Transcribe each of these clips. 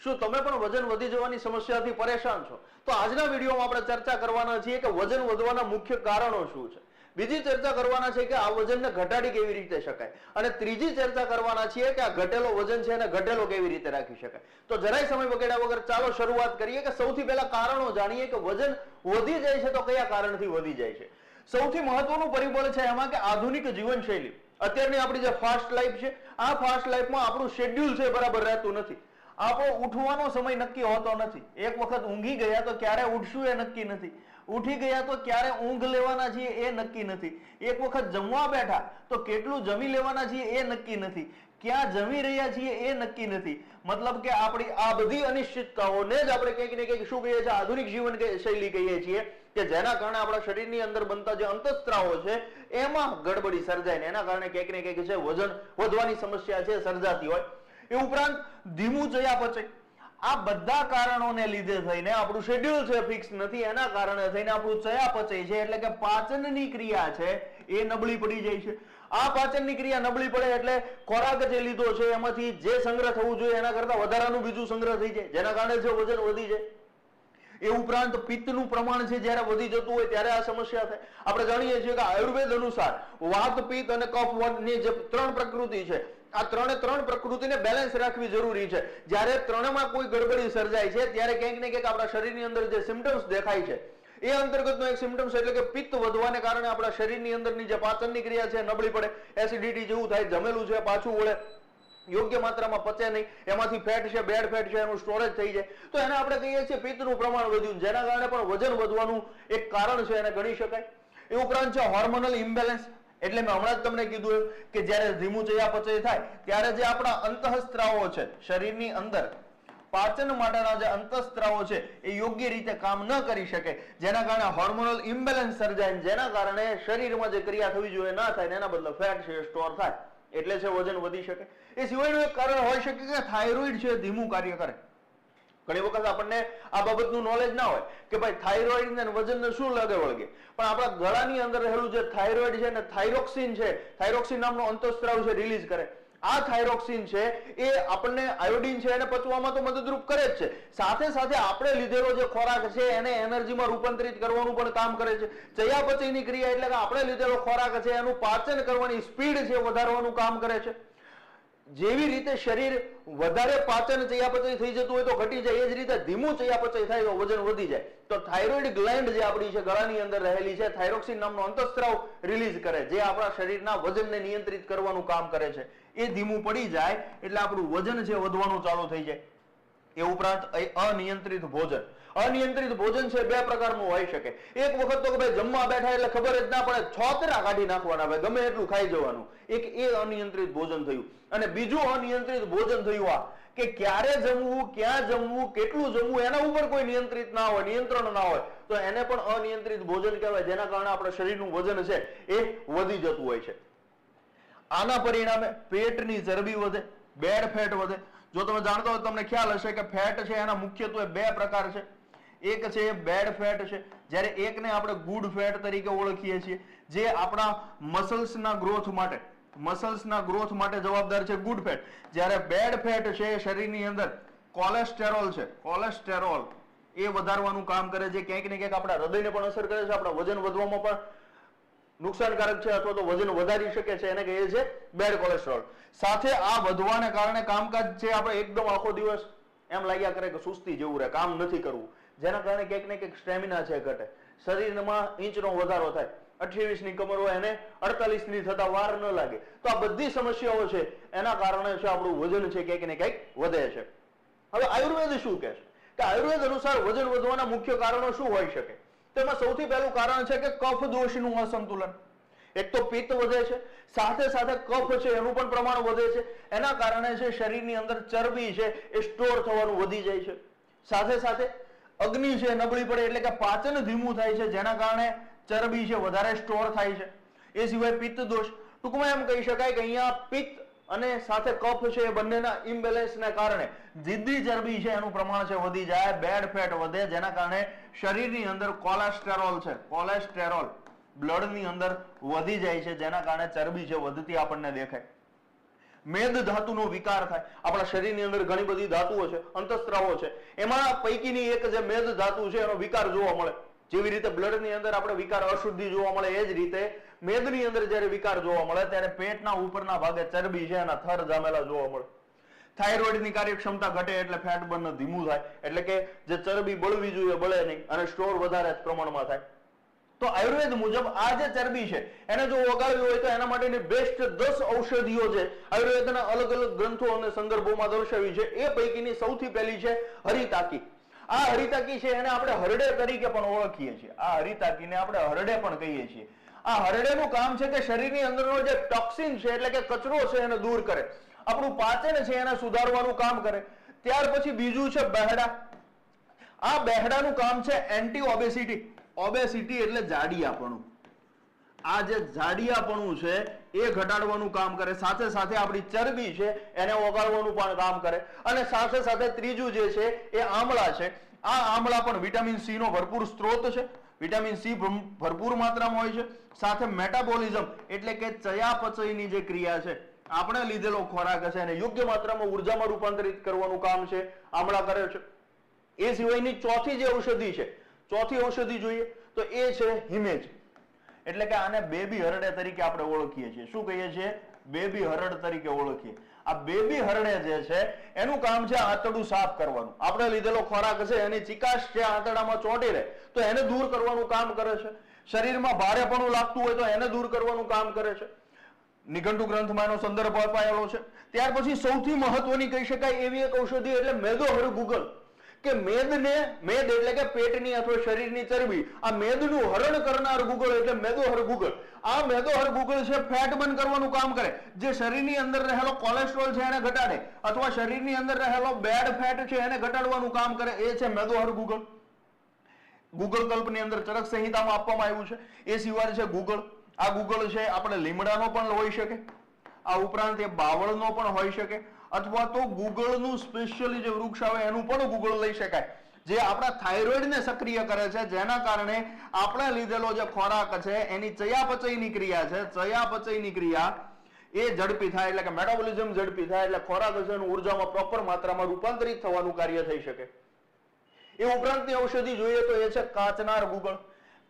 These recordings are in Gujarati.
શું તમે પણ વજન વધી જવાની સમસ્યાથી પરેશાન છો? તો આજના વિડીયોમાં આપણે ચર્ચા કરવાના છીએ કે વજન વધવાના મુખ્ય કારણો શું છે. બીજી ચર્ચા કરવાના છે કે આ વજનને ઘટાડી કેવી રીતે શકાય, અને ત્રીજી ચર્ચા કરવાના છીએ કે આ ઘટેલો વજન છે એને ઘટેલો કેવી રીતે રાખી શકાય. તો જરાય સમય બગાડ્યા વગર ચાલો શરૂઆત કરીએ કે સૌથી પહેલા કારણો જાણીએ કે વજન વધી જાય છે તો કયા કારણથી વધી જાય છે. સૌથી મહત્વનું પરિબળ છે એમાં કે આધુનિક જીવનશૈલી. અત્યારની આપણી જે ફાસ્ટ લાઈફ છે, આ ફાસ્ટ લાઈફમાં આપણું શેડ્યુલ છે બરાબર રહેતું નથી. આપણો ઉઠવાનો સમય નક્કી હોતો નથી. એક વખત ઊંઘી ગયા તો ક્યારે ઉઠશું એ નક્કી નથી. ઉઠી ગયા તો ક્યારે ઊંઘ લેવાના છીએ એ નક્કી નથી. એક વખત જમવા બેઠા તો કેટલું જમી લેવાના છીએ એ નક્કી નથી. ક્યાં જમી રહ્યા છીએ એ નક્કી નથી. મતલબ કે આપણી આ બધી અનિશ્ચિતતાઓને જ આપણે કંઈક ને કંઈક શું કહીએ છીએ, આધુનિક જીવન શૈલી કહીએ છીએ, કે જેના કારણે આપણા શરીરની અંદર બનતા જે અંતઃસ્ત્રાવો છે એમાં ગડબડી સર્જાય ને એના કારણે કંઈક ને કંઈક છે વજન વધવાની સમસ્યા છે સર્જાતી હોય. એ ઉપરાંત ધીમું ચયાપચય, આ બધા કારણોને લીધે થઈને આપણું શેડ્યુલ છે ફિક્સ નથી, એના કારણે થઈને આપણું ચયાપચય છે એટલે કે પાચનની ક્રિયા છે એ નબળી પડી જાય છે. આ પાચનની ક્રિયા નબળી પડે એટલે ખોરાક જે લીધો છે એમાંથી જે સંગ્રહ થવું જોઈએ એના કરતા વધારાનું બીજું સંગ્રહ થઈ જાય, જેના કારણે જે વજન વધી જાય. એ ઉપરાંત પિત્તનું પ્રમાણ છે જ્યારે વધી જતું હોય ત્યારે આ સમસ્યા થાય. આપણે જાણીએ છીએ કે આયુર્વેદ અનુસાર વાત, પિત્ત અને કફ ની જે ત્રણ પ્રકૃતિ છે, આ ત્રણ પ્રકૃતિને બેલેન્સ રાખવી જરૂરી છે. જ્યારે ત્રણમાં કોઈ ગડબડી સર્જાય છે ત્યારે ક્યાંક ને ક્યાંક આપણા શરીરની અંદર જે સિમ્ટમ્સ દેખાય છે એ અંતર્ગતનો એક સિમ્ટમ્સ એટલે કે પિત્ત વધવાને કારણે આપણા શરીરની અંદરની જે પાચનની ક્રિયા છે નબળી પડે, એસિડિટી જેવું થાય, જમેલું છે પાછું વળે, યોગ્ય માત્રામાં પચે નહીં, એમાંથી ફેટ છે, બેડ ફેટ છે એનું સ્ટોરેજ થઈ જાય, તો એને આપણે કહીએ છીએ પિત્તનું પ્રમાણ વધ્યું, જેના કારણે પણ વજન વધવાનું એક કારણ છે એને ગણી શકાય. એ ઉપરાંત છે હોર્મોનલ ઇમ્બેલેન્સ, એટલે મેં હમણાં જ તમને કીધું કે જ્યારે ધીમું ચયાપચય થાય ત્યારે જે આપણા અંતઃસ્ત્રાવો છે શરીરની અંદર, પાચન માટેના જે અંતઃસ્ત્રાવો છે એ યોગ્ય રીતે કામ ન કરી શકે, જેના કારણે હોર્મોનલ ઇમ્બેલેન્સ સર્જાય, જેના કારણે શરીરમાં જે ક્રિયા થવી જોઈએ ના થાય, એના બદલે ફેટ છે સ્ટોર થાય, એટલે છે વજન વધી શકે. એ સિવાયનું એક કારણ હોઈ શકે કે થાઇરોઇડ છે ધીમું કાર્ય કરે. ઘણી વખત આપણને આ બાબતનું નોલેજ ના હોય કે ભાઈ થાઇરોઇડ ને વજનને શું લાગે વળગે, પણ આપણા ગળાની અંદર રહેલું જે થાઇરોઇડ છે ને થાઇરોક્સિન છે, થાઇરોક્સિન નામનો અંતઃસ્ત્રાવ છે રિલીઝ કરે. આ થાઇરોક્સિન છે એ આપણને આયોડિન છે એને પચવામાં તો મદદરૂપ કરે જ છે, સાથે સાથે આપણે લીધેલો જે ખોરાક છે એને એનર્જીમાં રૂપાંતરિત કરવાનું પણ કામ કરે છે. ચયાપચયની ક્રિયા એટલે કે આપણે લીધેલો ખોરાક છે એનું પાચન કરવાની સ્પીડ છે વધારવાનું કામ કરે છે. જેવી રીતે શરીર વધારે પાચન ચયાપચય થઈ જતું હોય તો ઘટી જાય, એ જ રીતે ધીમું ચયાપચય થાય તો વજન વધી જાય. તો થાઇરોઇડ ગ્લેન્ડ જે આપણી છે ગળાની અંદર રહેલી છે, થાઇરોક્સિન નામનો અંતઃસ્ત્રાવ રિલીઝ કરે જે આપણા શરીરના વજનને નિયંત્રિત કરવાનું કામ કરે છે. એ ધીમું પડી જાય એટલે આપણું વજન છે વધવાનું ચાલુ થઈ જાય. એ ઉપરાંત અનિયંત્રિત ભોજન, અનિયંત્રિત ભોજન છે બે પ્રકારનું હોઈ શકે. એક વખત તો કે ભાઈ જમવા બેઠા એટલે ખબર જ ના પડે, છોતરા કાઢી નાખવાના, ભાઈ ગમે એટલું ખાઈ જવાનું, એક એ અનિયંત્રિત ભોજન થયું. અને બીજું અનિયંત્રિત ભોજન થયું આ કે ક્યારે જમવું, ક્યાં જમવું, કેટલું જમવું એના ઉપર કોઈ નિયંત્રિત ના હોય, નિયંત્રણ ના હોય, તો એને પણ અનિયંત્રિત ભોજન કહેવાય, જેના કારણે આપણા શરીરનું વજન છે એ વધી જતું હોય છે. આના પરિણામે પેટની ચરબી વધે, બેડ ફેટ વધે. જો તમે જાણતા હોય તમને ખ્યાલ હશે કે ફેટ છે એના મુખ્યત્વે બે પ્રકાર છે. એક છે બેડ ફેટ છે, જ્યારે એકને આપણે ગુડ ફેટ તરીકે ઓળખીએ છીએ, જે આપણા મસલ્સના ગ્રોથ માટે જવાબદાર છે ગુડ ફેટ. જ્યારે બેડ ફેટ છે એ શરીરની અંદર કોલેસ્ટેરોલ છે, કોલેસ્ટેરોલ એ વધારવાનું કામ કરે છે, ક્યાંક ને ક્યાંક આપણા હૃદયને પણ અસર કરે છે, આપણા વજન વધવામાં પણ નુકસાનકારક છે અથવા તો વજન વધારી શકે છે, એને કહીએ છીએ બેડ કોલેસ્ટ્રોલ. સાથે આ વધવાને કારણે કામકાજ છે આપણે એકદમ આખો દિવસ એમ લાગ્યા કરે કે સુસ્તી જેવું રહે, કામ નથી કરવું, જેના કારણે ક્યાંક ને ક્યાંક સ્ટેમિના છે ઘટે, શરીરમાં ઇંચનો વધારો થાય, 28 ની કમર હોય એને 48 ની થતા વાર ન લાગે. તો આ બધી સમસ્યાઓ છે એના કારણે છે આપણું વજન છે ક્યાંક ને ક્યાંક વધે છે. હવે આયુર્વેદ શું કહે છે કે આયુર્વેદ અનુસાર વજન વધવાના મુખ્ય કારણો શું હોઈ શકે? તેમાં સૌથી પહેલું કારણ છે કે કફ દોષનું અસંતુલન. એક તો પિત્ત વધે છે, સાથે સાથે કફ છે એનું પણ પ્રમાણ વધે છે, એના કારણે છે શરીરની અંદર ચરબી છે એ સ્ટોર થવાનું વધી જાય છે. સાથે સાથે અગ્નિ છે નબળી પડે એટલે કે પાચન ધીમું થાય છે, જેના કારણે ચરબી છે વધારે સ્ટોર થાય છે. એ સિવાય પિત્ત દોષ, ટૂંકમાં એમ કહી શકાય કે અહીંયા પિત્ત અને સાથે કફ છે એ બંનેના ઇમ્બેલેન્સને કારણે જિદ્દી ચરબી છે એનું પ્રમાણ છે વધી જાય, બેડ ફેટ વધે, જેના કારણે શરીરની અંદર કોલેસ્ટેરોલ છે, કોલેસ્ટેરોલ બ્લડની અંદર વધી જાય છે, જેના કારણે ચરબી છે વધતી આપણને દેખાય. મેદ ધાતુનો વિકાર થાય. આપણા શરીરની અંદર ઘણી બધી ધાતુઓ છે, અંતઃસ્ત્રાવો છે, એમાં પૈકીની એક જે મેદ ધાતુ છે એનો વિકાર જોવા મળે. જેવી રીતે બ્લડની અંદર આપણે વિકાર અશુદ્ધિ જોવા મળે, એ જ રીતે મેદની અંદર જ્યારે વિકાર જોવા મળે ત્યારે પેટના ઉપરના ભાગે ચરબી છે એના થર જામેલા જોવા મળે. થાઇરોઇડની કાર્યક્ષમતા ઘટે એટલે ફેટ બર્ન ધીમું થાય, એટલે કે જે ચરબી બળવી જોઈએ બળે નહીં અને સ્ટોર વધારે પ્રમાણમાં થાય. તો આયુર્વેદ મુજબ આ જે ચરબી છે એને જો ઓગાળવી હોય તો એના માટેની બેસ્ટ 10 ઔષધિઓ છે આયુર્વેદના અલગ અલગ ગ્રંથો અને સંદર્ભોમાં દર્શાવી છે. એ પૈકીની સૌથી પહેલી છે હરિતાકી. આ હરિતાકી છે એને આપણે હરડે તરીકે પણ ઓળખીએ છીએ. આ હરિતાકીને આપણે હરડે પણ કહીએ છીએ. આ હરડેનું કામ છે કે શરીરની અંદરનો જે ટોક્સિન છે એટલે કે કચરો છે એને દૂર કરે, આપણું પાચન છે એને સુધારવાનું કામ કરે. ત્યાર પછી બીજું છે બહેડા. આ બહેડાનું કામ છે એન્ટી ઓબેસિટી. ઓબેસિટી એટલે જાડિયાપણું. આ જે જાડિયાપણું છે એ ઘટાડવાનું કામ કરે, સાથે સાથે આપણી ચરબી છે એને ઓગાળવાનું પણ કામ કરે. અને સાથે સાથે ત્રીજું જે છે એ આમળા છે. આ આમળા પણ વિટામિન સી નો ભરપૂર સ્ત્રોત છે. વિટામિન સી ભરપૂર માત્રામાં હોય છે. સાથે મેટાબોલિઝમ એટલે કે ચયાપચયની જે ક્રિયા છે, આપણે લીધેલો ખોરાક છે એને યોગ્ય માત્રામાં ઉર્જામાં રૂપાંતરિત કરવાનું કામ છે આમળા કરે છે. એ સિવાયની ચોથી જે ઔષધિ છે, ચોથી ઔષધિ જોઈએ તો એ છે હિમેજ. એટલે કે આને બેબી હરડે તરીકે આપણે ઓળખીએ છીએ. શું કહીએ છીએ? બેબી હરડ તરીકે ઓળખીએ. આ બેબી હરડે જે છે એનું કામ છે આંતરડું સાફ કરવાનું. આપણે લીધેલો ખોરાક છે એની ચિકાશ છે આંતરડામાં ચોંટી રહે તો એને દૂર કરવાનું કામ કરે છે. શરીરમાં ભારેપણું લાગતું હોય તો એને દૂર કરવાનું કામ કરે છે. નિઘંટુ ગ્રંથમાં એનો સંદર્ભ અપાયેલો છે. ત્યાર પછી સૌથી મહત્વની કહી શકાય એવી એક ઔષધિ એટલે મેદોહર ગુગળ. કે મેદ એટલે કે પેટની અથવા શરીરની ચરબી, આ મેદનું હરણ કરનાર ગુગળ એટલે મેદોહર ગુગળ. આ મેદોહર ગુગળ છે ફેટ બર્ન કરવાનું કામ કરે. જે શરીરની અંદર રહેલો કોલેસ્ટ્રોલ છે એને ઘટાડે અથવા શરીરની અંદર રહેલો બેડ ફેટ છે એને ઘટાડવાનું કામ કરે, એ છે મેદોહર ગુગળ. ગુગળ કલ્પની અંદર ચરક સંહિતામાં આપવામાં આવ્યું છે. એ સિવાય છે ગુગળ. આ ગુગળ છે આપણે લીમડાનો પણ હોઈ શકે, આ ઉપરાંત એ બાવળનો પણ હોઈ શકે, અથવા તો ગુગળનું સ્પેશિયલી જે વૃક્ષ આવે એનું પણ ગુગળ લઈ શકાય, જે આપણા થાઇરોઇડને સક્રિય કરે છે, જેના કારણે આપણે લીધેલો જે ખોરાક છે એની ચયાપચયની ક્રિયા છે, ચયાપચયની ક્રિયા એ ઝડપી થાય, એટલે કે મેટાબોલિઝમ ઝડપી થાય, એટલે ખોરાક છે એનું ઉર્જામાં પ્રોપર માત્રામાં રૂપાંતરિત થવાનું કાર્ય થઈ શકે. એ ઉપરાંતની ઔષધિ જોઈએ તો એ છે કાચનાર ગુગળ.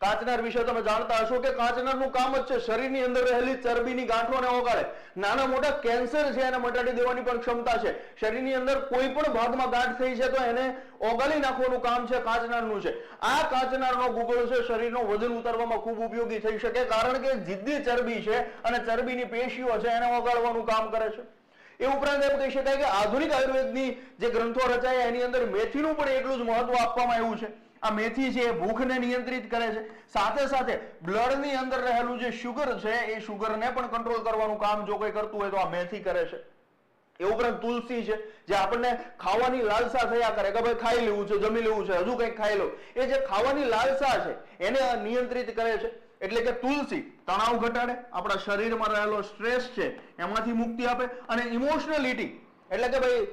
કાચનાર વિશે તમે જાણતા હશો કે કાચનારનું કામ જ છે શરીરની અંદર રહેલી ચરબીની ગાંઠોને ઓગાળે. નાના મોટા કેન્સર છે એને મટાડી દેવાની પણ ક્ષમતા છે. શરીરની અંદર કોઈ પણ ભાગમાં ગાંઠ થઈ છે તો એને ઓગાળી નાખવાનું કામ છે કાચનારનું છે. આ કાચનારનો ગુગળ છે શરીરનો વજન ઉતારવામાં ખૂબ ઉપયોગી થઈ શકે, કારણ કે જિદ્દી ચરબી છે અને ચરબીની પેશીઓ છે એને ઓગાળવાનું કામ કરે છે. એ ઉપરાંત એમ કહી શકાય કે આધુનિક આયુર્વેદની જે ગ્રંથો રચાયા એની અંદર મેથીનું પણ એટલું જ મહત્વ આપવામાં આવ્યું છે. આ મેથી છે એ ભૂખને નિયંત્રિત કરે છે, સાથે સાથે બ્લડની અંદર રહેલું જે શુગર છે એ શુગરને પણ કંટ્રોલ કરવાનું કામ જો કોઈ કરતું હોય તો આ મેથી કરે છે. એ ઉપરાંત તુલસી છે, જે આપણને ખાવાની લાલસા થયા કરે કે ભાઈ ખાઈ લેવું છે, જમી લેવું છે, હજુ કંઈક ખાઈ લો, એ જે ખાવાની લાલસા છે એને નિયંત્રિત કરે છે. એટલે કે તુલસી તણાવ ઘટાડે, આપણા શરીરમાં રહેલો સ્ટ્રેસ છે એમાંથી મુક્તિ આપે, અને ઇમોશનલિટી એટલે કે ભાઈ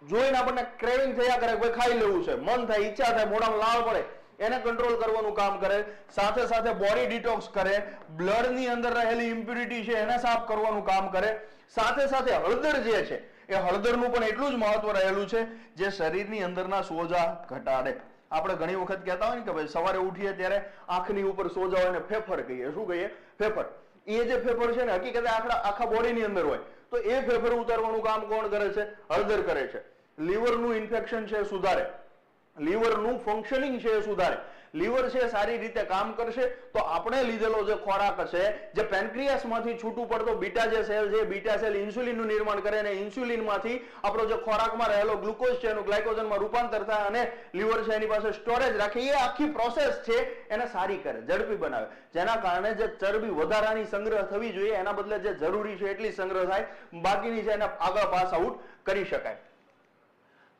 જોઈને આપણને ક્રેવિંગ થયા કરે, ભાઈ ખાઈ લેવું છે, મન થાય, ઈચ્છા થાય, મોઢામાં લાળ પડે, એને કંટ્રોલ કરવાનું કામ કરે. સાથે સાથે બોડી ડિટોક્સ કરે, બ્લડની અંદર રહેલી ઇમ્પ્યુરિટી છે એને સાફ કરવાનું કામ કરે. સાથે સાથે હળદર જે છે એ હળદરનું પણ એટલું જ મહત્વ રહેલું છે, જે શરીરની અંદરના સોજા ઘટાડે. આપણે ઘણી વખત કહેતા હોય ને કે ભાઈ સવારે ઉઠીએ ત્યારે આંખની ઉપર સોજા હોય ને ફેફર કહીએ. શું કહીએ? ફેફર. એ જે ફેફર છે ને હકીકતે આખા બોડીની અંદર હોય, તો એ ફેફર ઉતારવાનું કામ કોણ કરે છે? હળદર કરે છે. લીવરનું ઇન્ફેક્શન છે સુધારે, લીવરનું ફંક્શનિંગ છે એ સુધારે. લીવર છે સારી રીતે કામ કરશે તો આપણે લીધેલો જે ખોરાક છે, જે પેન્ક્રિયાસમાંથી છૂટું પડતો બીટા જે સેલ છે, બીટા સેલ ઇન્સ્યુલિનનું નિર્માણ કરે અને ઇન્સ્યુલિનમાંથી આપણો જે ખોરાકમાં રહેલો ગ્લુકોઝ છે એનું ગ્લાયકોજનમાં રૂપાંતર થાય અને લીવર છે એની પાસે સ્ટોરેજ રાખે. એ આખી પ્રોસેસ છે એને સારી કરે, ઝડપી બનાવે, જેના કારણે જે ચરબી વધારાની સંગ્રહ થવી જોઈએ એના બદલે જે જરૂરી છે એટલી સંગ્રહ થાય, બાકીની છે એને આગળ પાસ આઉટ કરી શકાય.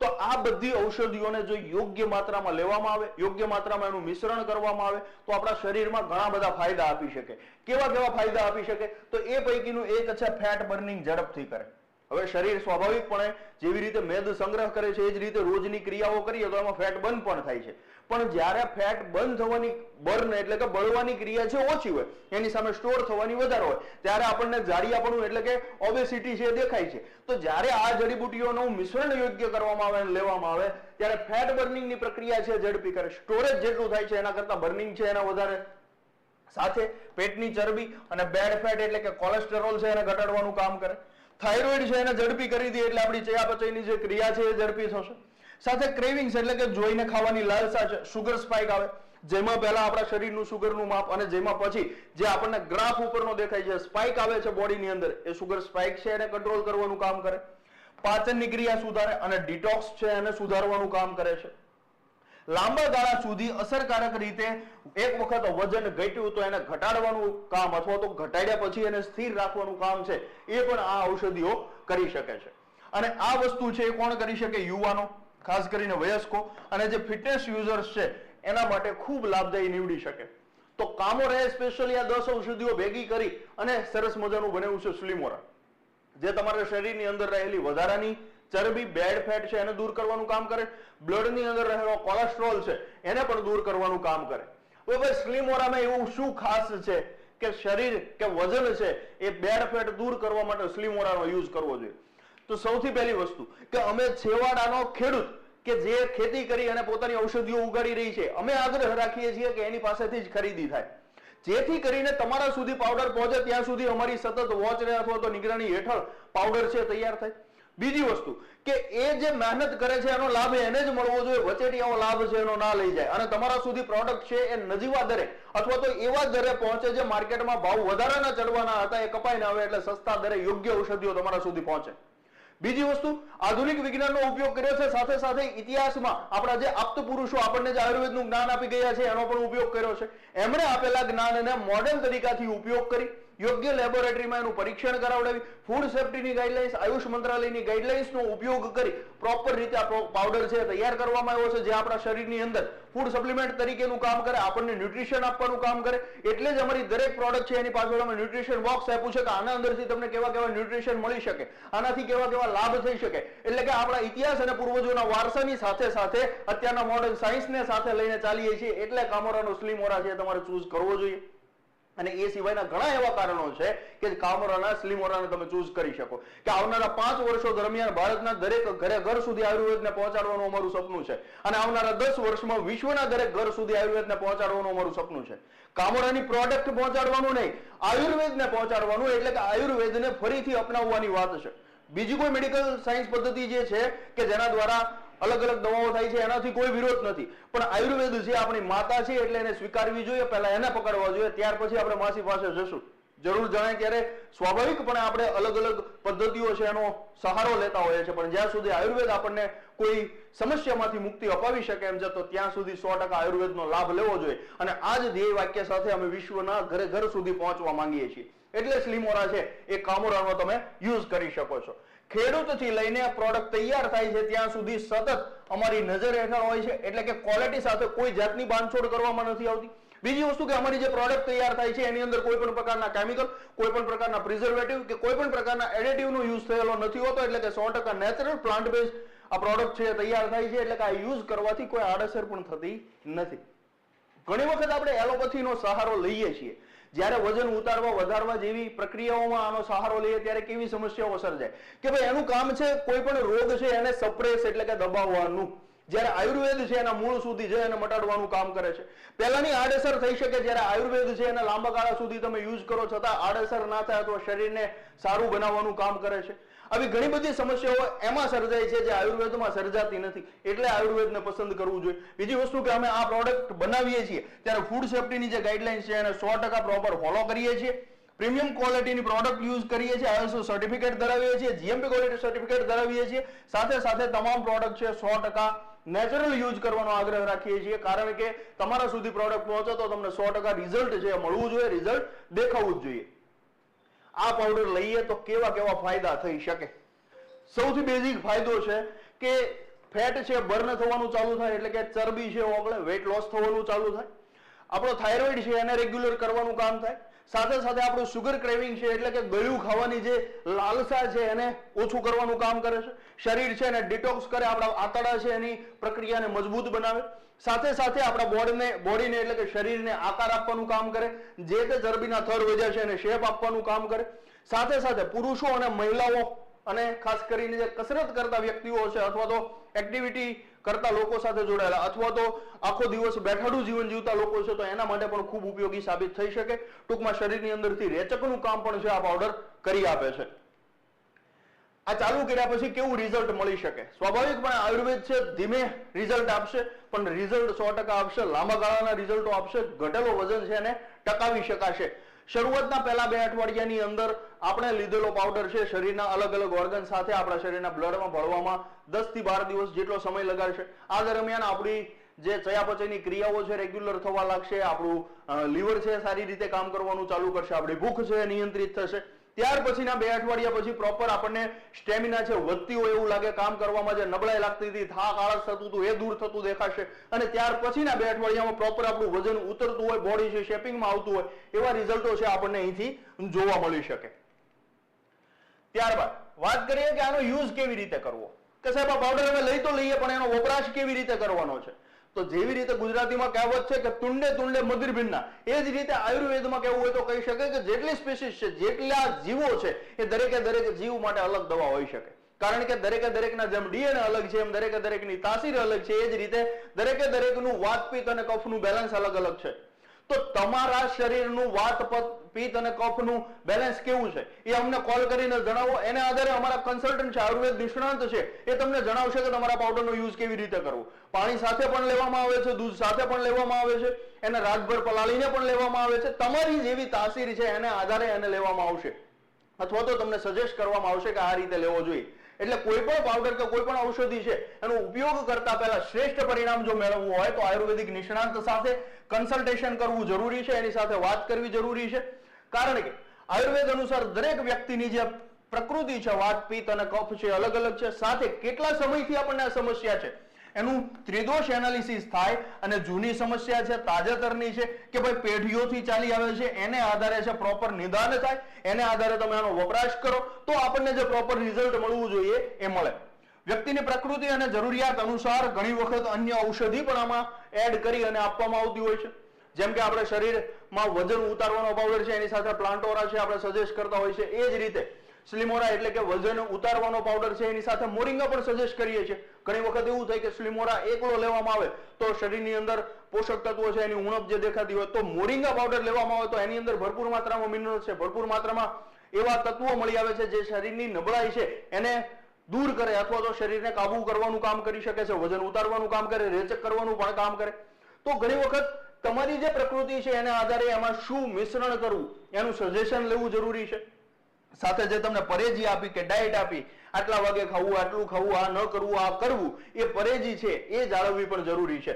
તો આ બધી ઔષધિઓને જો યોગ્ય માત્રામાં લેવામાં આવે, યોગ્ય માત્રામાં એનું મિશ્રણ કરવામાં આવે તો આપણા શરીરમાં ઘણા બધા ફાયદા આપી શકે. કેવા કેવા ફાયદા આપી શકે? તો એ પૈકીનું એક છે ફેટ બર્નિંગ ઝડપથી કરે. હવે શરીર સ્વાભાવિકપણે જેવી રીતે મેદ સંગ્રહ કરે છે એ જ રીતે રોજની ક્રિયાઓ કરીએ તો એમાં ફેટ બર્ન પણ થાય છે, પણ જ્યારે ફેટ બર્ન થવાની બર્ન એટલે કે બળવાની ક્રિયા છે ઓછી હોય, એની સામે સ્ટોર થવાની વધારે હોય, ત્યારે આપણને જાડિયાપણું એટલે કે ઓબેસિટી છે દેખાય છે. તો જ્યારે આ જડીબુટીઓનું મિશ્રણ યોગ્ય કરવામાં આવે અને લેવામાં આવે ત્યારે ફેટ બર્નિંગની પ્રક્રિયા છે ઝડપી કરે, સ્ટોરેજ જેટલું થાય છે એના કરતા બર્નિંગ છે એના વધારે. સાથે પેટની ચરબી અને બેડ ફેટ એટલે કે કોલેસ્ટેરોલ છે એને ઘટાડવાનું કામ કરે. થાઇરોઇડ છે એને ઝડપી કરી દે એટલે આપણી ચયાપચયની જે ક્રિયા છે એ ઝડપી થશે. સાથે ક્રેવિંગ્સ એટલે કે જોઈને ખાવાની લાલસા છે, સુગર સ્પાઇક આવે, જેમાં પહેલા આપણા શરીરનું સુગરનું માપ અને જેમાં પછી જે આપણને ગ્રાફ ઉપરનો દેખાય છે સ્પાઇક આવે છે બોડીની અંદર, એ સુગર સ્પાઇક છે એને કંટ્રોલ કરવાનું કામ કરે. પાચનની ક્રિયા સુધારે અને ડિટોક્સ છે એને સુધારવાનું કામ કરે છે. લાંબા ગાળા સુધી અસરકારક રીતે એક વખત વજન ઘટ્યું તો એને ઘટાડવાનું કામ અથવા તો ઘટાડ્યા પછી એને સ્થિર રાખવાનું કામ છે એ પણ આ ઔષધિઓ કરી શકે છે. અને આ વસ્તુ છે એ કોણ કરી શકે? યુવાનો, ખાસ કરીને વયસ્કો અને જે ફિટનેસ યુઝર્સ છે એના માટે ખૂબ લાભદાયી નીવડી શકે. તો કામોરાએ સ્પેશિયલી આ 10 ઔષધિઓ ભેગી કરી અને સરસ મજાનું બનાવ્યું છે સ્લિમોરા, જે તમારા શરીરની અંદર રહેલી વધારાની ચરબી, બેડ ફેટ છે એને દૂર કરવાનું કામ કરે, બ્લડની અંદર રહેલો કોલેસ્ટ્રોલ છે એને પણ દૂર કરવાનું કામ કરે. હવે ભાઈ સ્લિમોરામાં એવું શું ખાસ છે કે શરીર કે વજન છે એ બેડ ફેટ દૂર કરવા માટે સ્લિમોરાનો યુઝ કરવો જોઈએ? તો સૌથી પહેલી વસ્તુ કે અમે છેવાડાનો ખેડૂત કે જે ખેતી કરી અને પોતાની ઔષધિઓ ઉગાડી રહી છે, અમે આગ્રહ રાખીએ છીએ કે એની પાસેથી જ ખરીદી થાય, જેથી કરીને તમારા સુધી પાવડર પહોંચે ત્યાં સુધી અમારી સતત વોચ રહે અથવા તો નિગરાની હેઠળ પાવડર છે તૈયાર થાય. બીજી વસ્તુ કે એ જે મહેનત કરે છે એનો લાભ એને જ મળવો જોઈએ, વચેટિયાઓ લાભ છે એનો ના લઈ જાય. અને તમારા સુધી પ્રોડક્ટ છે એ નજીવા દરે અથવા તો એવા દરે પહોંચે જે માર્કેટમાં ભાવ વધારાના ચડવાના હતા એ કપાઈને આવે એટલે સસ્તા દરે યોગ્ય ઔષધિઓ તમારા સુધી પહોંચે. બીજી વસ્તુ, આધુનિક વિજ્ઞાનનો ઉપયોગ કર્યો છે, સાથે સાથે ઇતિહાસમાં આપણા જે આપ્ત પુરુષો આપણને જે આયુર્વેદનું જ્ઞાન આપી ગયા છે એનો પણ ઉપયોગ કર્યો છે. એમણે આપેલા જ્ઞાનને મોડર્ન તરીકાથી ઉપયોગ કરી યોગ્ય લેબોરેટરીમાં એનું પરીક્ષણ કરાવડાવી, ફૂડ સેફ્ટીની ગાઈડલાઇન્સ, આયુષ મંત્રાલયની ગાઈડલાઇન્સનો ઉપયોગ કરી પ્રોપર રીતે આ પાવડર છે તૈયાર કરવામાં આવ્યો છે, જે આપણા શરીરની અંદર ફૂડ સપ્લિમેન્ટ તરીકેનું કામ કરે, આપણને ન્યુટ્રિશન આપવાનું કામ કરે. એટલે જ અમારી દરેક પ્રોડક્ટ છે એની પાછળ અમે ન્યુટ્રિશન બોક્સ આપ્યું છે કે આના અંદરથી તમને કેવા કેવા ન્યુટ્રિશન મળી શકે, આનાથી કેવા કેવા લાભ થઈ શકે. એટલે કે આપણા ઇતિહાસ અને પૂર્વજોના વારસાની સાથે સાથે અત્યારના મોડર્ન સાયન્સને સાથે લઈને ચાલીએ છીએ. એટલે કામોરાનો સ્લિમોરા છે તમારે ચૂઝ કરવો જોઈએ. અને એ સિવાયના ઘણા એવા કારણો છે કે કામોરાના સ્લિમોરાને તમે ચૂઝ કરી શકો. કે આવનારા 5 વર્ષો દરમિયાન ભારતના દરેક ઘર સુધી આયુર્વેદને પહોંચાડવાનું અમારું સપનું છે, અને આવનારા 10 વર્ષમાં વિશ્વના દરેક ઘર સુધી આયુર્વેદને પહોંચાડવાનું અમારું સપનું છે. કામોરાની પ્રોડક્ટ પહોંચાડવાનું નહીં, આયુર્વેદને પહોંચાડવાનું, એટલે કે આયુર્વેદને ફરીથી અપનાવવાની વાત છે. બીજી કોઈ મેડિકલ સાયન્સ પદ્ધતિ જે છે કે જેના દ્વારા અલગ અલગ દવાઓ થાય છે એનાથી કોઈ વિરોધ નથી, પણ આયુર્વેદ છે આપણી માતા છે એટલે એને સ્વીકારવી જોઈએ, પહેલા એને પકડવા જોઈએ, ત્યાર પછી આપણે માસી પાસે જશું. જરૂર જણાય ત્યારે સ્વાભાવિકપણે આપણે અલગ અલગ પદ્ધતિઓ છે એનો સહારો લેતા હોઈએ છીએ, પણ જ્યાં સુધી આયુર્વેદ આપણને કોઈ સમસ્યામાંથી મુક્તિ અપાવી શકે એમ છે તો ત્યાં સુધી 100% આયુર્વેદનો લાભ લેવો જોઈએ. અને આ જ ધ્યેય વાક્ય સાથે અમે વિશ્વના ઘર સુધી પહોંચવા માંગીએ છીએ. એટલે સ્લિમોરા છે એ કામોરાનો તમે યુઝ કરી શકો છો. ખેડૂતથી લઈને પ્રોડક્ટ તૈયાર થાય છે ત્યાં સુધી સતત અમારી નજર હેઠળ હોય છે, એટલે કે ક્વોલિટી સાથે કોઈ જાતની બાંધછોડ કરવામાં નથી આવતી. બીજી વસ્તુ કે અમારી જે પ્રોડક્ટ તૈયાર થાય છે એની અંદર કોઈ પણ પ્રકારના કેમિકલ, કોઈ પણ પ્રકારના પ્રિઝર્વેટિવ કે કોઈ પણ પ્રકારના એડિટિવનો યુઝ થયેલો નથી હોતો, એટલે કે 100% નેચરલ પ્લાન્ટ બેઝ આ પ્રોડક્ટ છે તૈયાર થાય છે. એટલે કે આ યુઝ કરવાથી કોઈ આડઅસર પણ થતી નથી. ઘણી વખત આપણે એલોપેથીનો સહારો લઈએ છીએ, જ્યારે વજન ઉતારવા વધારવા જેવી પ્રક્રિયાઓમાં આનો સહારો લઈએ ત્યારે કેવી સમસ્યાઓ સર્જાય કે ભાઈ એનું કામ છે કોઈ પણ રોગ છે એને સપ્રેસ એટલે કે દબાવવાનું, જ્યારે આયુર્વેદ છે એના મૂળ સુધી જઈ અને મટાડવાનું કામ કરે છે. પહેલાની આડઅસર થઈ શકે, જ્યારે આયુર્વેદ છે એના લાંબા ગાળા સુધી તમે યુઝ કરો છતાં આડઅસર ના થાય અથવા શરીરને સારું બનાવવાનું કામ કરે છે. આવી ઘણી બધી સમસ્યાઓ એમાં સર્જાય છે જે આયુર્વેદમાં સર્જાતી નથી, એટલે આયુર્વેદને પસંદ કરવું જોઈએ. બીજી વસ્તુ કે અમે આ પ્રોડક્ટ બનાવીએ છીએ ત્યારે ફૂડ સેફ્ટીની જે ગાઈડલાઇન્સ છે એને 100% પ્રોપર ફોલો કરીએ છીએ. પ્રીમિયમ ક્વોલિટીની પ્રોડક્ટ યુઝ કરીએ છીએ, ISO સર્ટિફિકેટ ધરાવીએ છીએ, GMP ક્વોલિટી સર્ટિફિકેટ ધરાવીએ છીએ. સાથે સાથે તમામ પ્રોડક્ટ છે 100% નેચરલ યુઝ કરવાનો આગ્રહ રાખીએ છીએ, કારણ કે તમારા સુધી પ્રોડક્ટ પહોંચે તો તમને 100% રિઝલ્ટ છે મળવું જોઈએ, રિઝલ્ટ દેખાવું જ જોઈએ. આ પાવડર લઈએ તો કેવા કેવા ફાયદા થઈ શકે? સૌથી બેઝિક ફાયદો છે કે ફેટ છે બર્ન થવાનું ચાલુ થાય, એટલે કે ચરબી છે ઓગળે, વેટ લોસ થવાનું ચાલુ થાય. આપણો થાઇરોઇડ છે એને રેગ્યુલર કરવાનું કામ થાય. સાથે સાથે આપણું સુગર ક્રેવિંગ છે એટલે કે ગળ્યું ખાવાની જે લાલસા છે એને ઓછું કરવાનું કામ કરે છે. શરીર છે એને ડિટોક્સ કરે, આપણા આંતરડા છે એની પ્રક્રિયાને મજબૂત બનાવે. સાથે સાથે આપણા બોડીને એટલે કે શરીરને આકાર આપવાનું કામ કરે, જે તે ચરબીના થર વધ્યા છે એને શેપ આપવાનું કામ કરે. સાથે સાથે પુરુષો અને મહિલાઓ અને ખાસ કરીને જે કસરત કરતા વ્યક્તિઓ છે અથવા તો એક્ટિવિટી કરતા લોકો સાથે જોડાયેલા અથવા તો આખો દિવસ બેઠાડું જીવન જીવતા લોકો છે તો એના માટે પણ ખૂબ ઉપયોગી સાબિત થઈ શકે. ટૂંકમાં શરીરની અંદરથી રેચકનું કામ પણ છે આ પાવડર કરી આપે છે. આ ચાલુ કર્યા પછી કેવું રિઝલ્ટ મળી શકે? સ્વાભાવિકપણે આયુર્વેદ છે ધીમે રિઝલ્ટ આપશે, પણ રિઝલ્ટ 100% આપશે, લાંબા ગાળાના રિઝલ્ટો આપશે. ઘટેલો વજન છે એને ટકાવી શકાશે. શરૂઆતના પહેલા 2 અઠવાડિયાની અંદર આપણે લીધેલો પાવડર છે શરીરના અલગ અલગ ઓર્ગન સાથે આપણા શરીરના બ્લડમાં ભળવામાં 10 થી 12 દિવસ જેટલો સમય લગાડશે. આ દરમિયાન આપણી જે ચયાપચયની ક્રિયાઓ છે રેગ્યુલર થવા લાગશે, આપણું લીવર છે સારી રીતે કામ કરવાનું ચાલુ કરશે, આપણી ભૂખ છે નિયંત્રિત થશે. ત્યાર પછીના 2 અઠવાડિયા પછી પ્રોપર આપણને સ્ટેમિના છે વધતી હોય એવું લાગે, કામ કરવામાં જે નબળાઈ લાગતી હતી, થાક આળસ થતું હતું એ દૂર થતું દેખાશે. અને ત્યાર પછીના 2 અઠવાડિયામાં પ્રોપર આપણું વજન ઉતરતું હોય, બોડી છે શેપિંગમાં આવતું હોય એવા રિઝલ્ટો છે આપણને અહીંથી જોવા મળી શકે. ત્યારબાદ વાત કરીએ કે આનો યુઝ કેવી રીતે કરવો, કે સાહેબ આ પાવડર અમે લઈ તો લઈએ પણ એનો વપરાશ કેવી રીતે કરવાનો છે? તો જેવી રીતે ગુજરાતીમાં કહેવત છે કે તુંડે તુંડે મધુર ભિન્ના, એ જ રીતે આયુર્વેદમાં કહેવું હોય તો કહી શકે કે જેટલી સ્પીસીસ છે, જેટલા જીવો છે એ દરેકે દરેક જીવ માટે અલગ દવા હોઈ શકે. કારણ કે દરેકે દરેકના જેમ ડીએનએ અલગ છે એમ દરેકે દરેકની તાસીર અલગ છે. એ જ રીતે દરેકે દરેકનું વાત પિત્ત અને કફનું બેલેન્સ અલગ અલગ છે. તો તમારા શરીરનું વાત પિત્ત અને કફનું બેલેન્સ કેવું છે એ અમને કોલ કરીને જણાવો. એને આધારે અમારા કન્સલ્ટન્ટ છે, આયુર્વેદ નિષ્ણાંત છે, એ તમને જણાવશે કે તમારા પાવડરનો યુઝ કેવી રીતે કરવો. પાણી સાથે પણ લેવામાં આવે છે, દૂધ સાથે પણ લેવામાં આવે છે, એને રાતભર પલાળીને પણ લેવામાં આવે છે. તમારી જેવી તાસીર છે એને આધારે એને લેવામાં આવશે અથવા તો તમને સજેસ્ટ કરવામાં આવશે કે આ રીતે લેવો જોઈએ. એટલે કોઈ પણ પાવડર કે કોઈ પણ ઔષધિ છે એનો ઉપયોગ કરતા પહેલા શ્રેષ્ઠ પરિણામ જો મેળવવું હોય તો આયુર્વેદિક નિષ્ણાંત સાથે કન્સલ્ટેશન કરવું જરૂરી છે, એની સાથે વાત કરવી જરૂરી છે. કારણ કે આયુર્વેદ અનુસાર દરેક વ્યક્તિની જે પ્રકૃતિ છે, વાત પિત્ત અને કફ છે, અલગ અલગ છે. સાથે કેટલા સમયથી આપણને આ સમસ્યા છે એનું ત્રિદોષ એનાલિસિસ થાય અને જૂની સમસ્યા છે, તાજેતરની છે કે ભાઈ પેઢીઓથી ચાલી આવે છે, એને આધારે છે પ્રોપર નિદાન થાય. એને આધારે તમે આનો વપરાશ કરો તો આપણને જે પ્રોપર રિઝલ્ટ મળવું જોઈએ એ મળે. વ્યક્તિની પ્રકૃતિ અને જરૂરિયાત અનુસાર ઘણી વખત અન્ય ઔષધિ પણ આમાં એડ કરી અને આપવામાં આવતી હોય છે. જેમ કે આપણે શરીરમાં વજન ઉતારવાનો પાવડર છે એની સાથે પ્લાન્ટોરા છે આપણે સજેસ્ટ કરતા હોય છે. એ જ રીતે સ્લિમોરા એટલે કે વજન ઉતારવાનો પાવડર છે એની સાથે મોરિંગા પણ સજેસ્ટ કરીએ છીએ. ઘણી વખત એવું થાય કે સ્લિમોરા એકલો લેવામાં આવે તો શરીરની અંદર પોષક તત્વો છે એની ઉણપ જે દેખાતી હોય, તો મોરિંગા પાવડર લેવામાં આવે તો એની અંદર ભરપૂર માત્રામાં મિનરલ્સ છે, ભરપૂર માત્રામાં એવા તત્વો મળી આવે છે જે શરીરની નબળાઈ છે એને દૂર કરે અથવા તો શરીરને કાબુ કરવાનું કામ કરી શકે છે, વજન ઉતારવાનું કામ કરે, રેચક કરવાનું પણ કામ કરે. તો ઘણી વખત તમારી જે પ્રકૃતિ છે એને આધારે એમાં શું મિશ્રણ કરવું એનું સજેશન લેવું જરૂરી છે. સાથે જે તમને પરેજી આપી કે ડાયટ આપી, આટલા વાગે ખાવું, આટલું ખાવું, આ ન કરવું, આ કરવું, એ પરેજી છે એ જાળવવી પણ જરૂરી છે.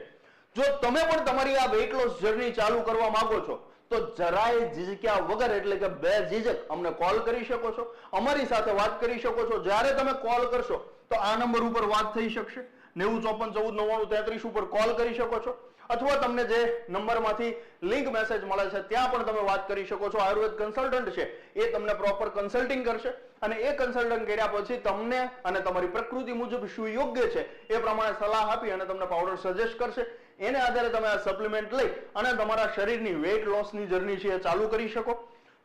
જો તમે પણ તમારી આ વેઇટ લોસ જર્ની ચાલુ કરવા માંગો છો તો જરાય ઝીઝક્યા વગર એટલે કે બે ઝીઝક અમને કોલ કરી શકો છો, અમારી સાથે વાત કરી શકો છો. જ્યારે તમે કોલ કરશો તો આ નંબર ઉપર વાત થઈ શકશે. 9054149933 ઉપર કોલ કરી શકો છો અથવા તમને જે નંબરમાંથી લિંક મેસેજ મળે છે ત્યાં પણ તમે વાત કરી શકો છો. આયુર્વેદ કન્સલ્ટન્ટ છે એ તમને પ્રોપર કન્સલ્ટિંગ કરશે અને એ કન્સલ્ટિંગ કર્યા પછી તમને અને તમારી પ્રકૃતિ મુજબ શું યોગ્ય છે એ પ્રમાણે સલાહ આપી અને તમને પાવડર સજેસ્ટ કરશે. એને આધારે તમે આ સપ્લિમેન્ટ લઈ અને તમારા શરીરની વેઇટ લોસની જર્ની છે એ ચાલુ કરી શકો.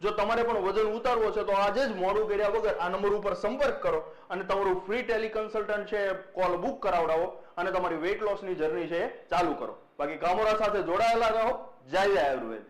જો તમારે પણ વજન ઉતારવો છે તો આજે જ મોડું કર્યા વગર આ નંબર ઉપર સંપર્ક કરો અને તમારું ફ્રી ટેલી કન્સલ્ટન્ટ છે કોલ બુક કરાવડાવો અને તમારી વેઇટ લોસની જર્ની છે એ ચાલુ કરો. બાકી કામોરા સાથે જોડાયેલા રહો. જય આયુર્વેદ.